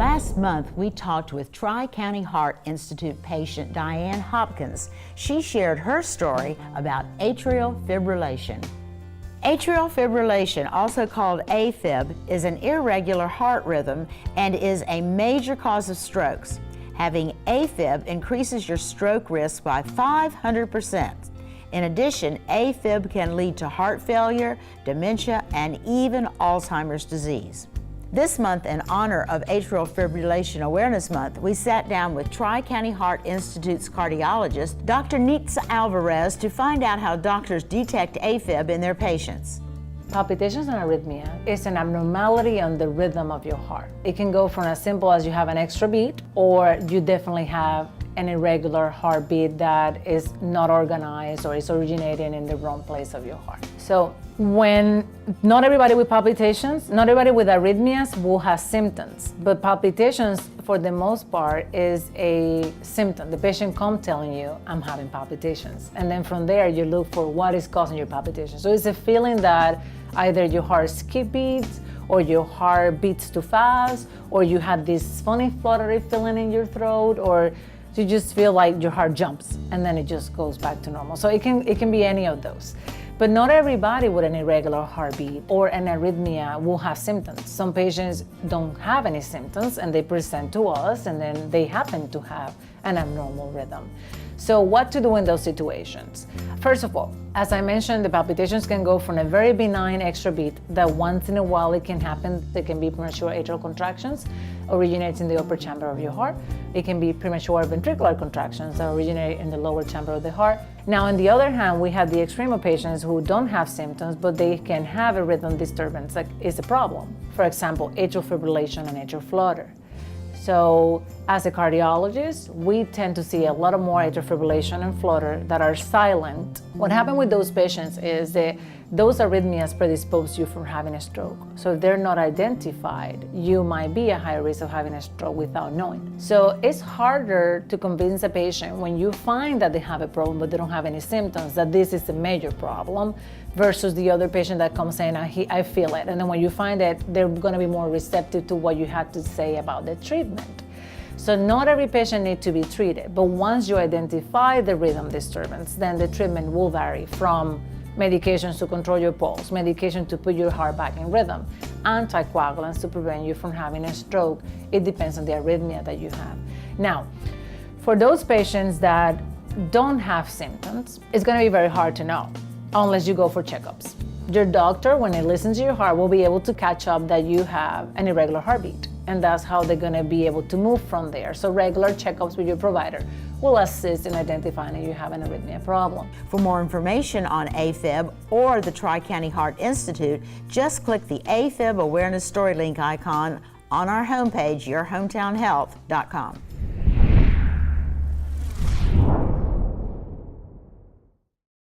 Last month, we talked with Tri-County Heart Institute patient Diane Hopkins. She shared her story about atrial fibrillation. Atrial fibrillation, also called A-Fib, is an irregular heart rhythm and is a major cause of strokes. Having A-Fib increases your stroke risk by 500%. In addition, A-Fib can lead to heart failure, dementia, and even Alzheimer's disease. This month, in honor of Atrial Fibrillation Awareness Month, we sat down with Tri-County Heart Institute's cardiologist, Dr. Nitza Alvarez, to find out how doctors detect A-Fib in their patients. Palpitations and arrhythmia is an abnormality on the rhythm of your heart. It can go from as simple as you have an extra beat, or you definitely have an irregular heartbeat that is not organized or is originating in the wrong place of your heart. So when not everybody with palpitations, not everybody with arrhythmias will have symptoms, but palpitations for the most part is a symptom. The patient comes telling you, I'm having palpitations. And then from there you look for what is causing your palpitations. So it's a feeling that either your heart skip beats, or your heart beats too fast, or you have this funny fluttery feeling in your throat, or you just feel like your heart jumps and then it just goes back to normal. So it can be any of those. But not everybody with an irregular heartbeat or an arrhythmia will have symptoms. Some patients don't have any symptoms and they present to us and then they happen to have an abnormal rhythm. So what to do in those situations? First of all, as I mentioned, the palpitations can go from a very benign extra beat that once in a while it can happen. It can be premature atrial contractions, originates in the upper chamber of your heart. It can be premature ventricular contractions that originate in the lower chamber of the heart. Now, on the other hand, we have the extreme of patients who don't have symptoms, but they can have a rhythm disturbance that is a problem. For example, atrial fibrillation and atrial flutter. So as a cardiologist, we tend to see a lot of more atrial fibrillation and flutter that are silent. What happens with those patients is that those arrhythmias predispose you from having a stroke. So if they're not identified, you might be at high risk of having a stroke without knowing. So it's harder to convince a patient when you find that they have a problem but they don't have any symptoms that this is a major problem, versus the other patient that comes saying, I feel it. And then when you find it, they're going to be more receptive to what you have to say about the treatment. So not every patient needs to be treated, but once you identify the rhythm disturbance, then the treatment will vary from medications to control your pulse, medication to put your heart back in rhythm, anticoagulants to prevent you from having a stroke. It depends on the arrhythmia that you have. Now, for those patients that don't have symptoms, it's going to be very hard to know unless you go for checkups. Your doctor, when they listen to your heart, will be able to catch up that you have an irregular heartbeat. And that's how they're going to be able to move from there. So regular checkups with your provider will assist in identifying if you have an arrhythmia problem. For more information on A-Fib or the Tri-County Heart Institute, just click the A-Fib Awareness Story link icon on our homepage, yourhometownhealth.com.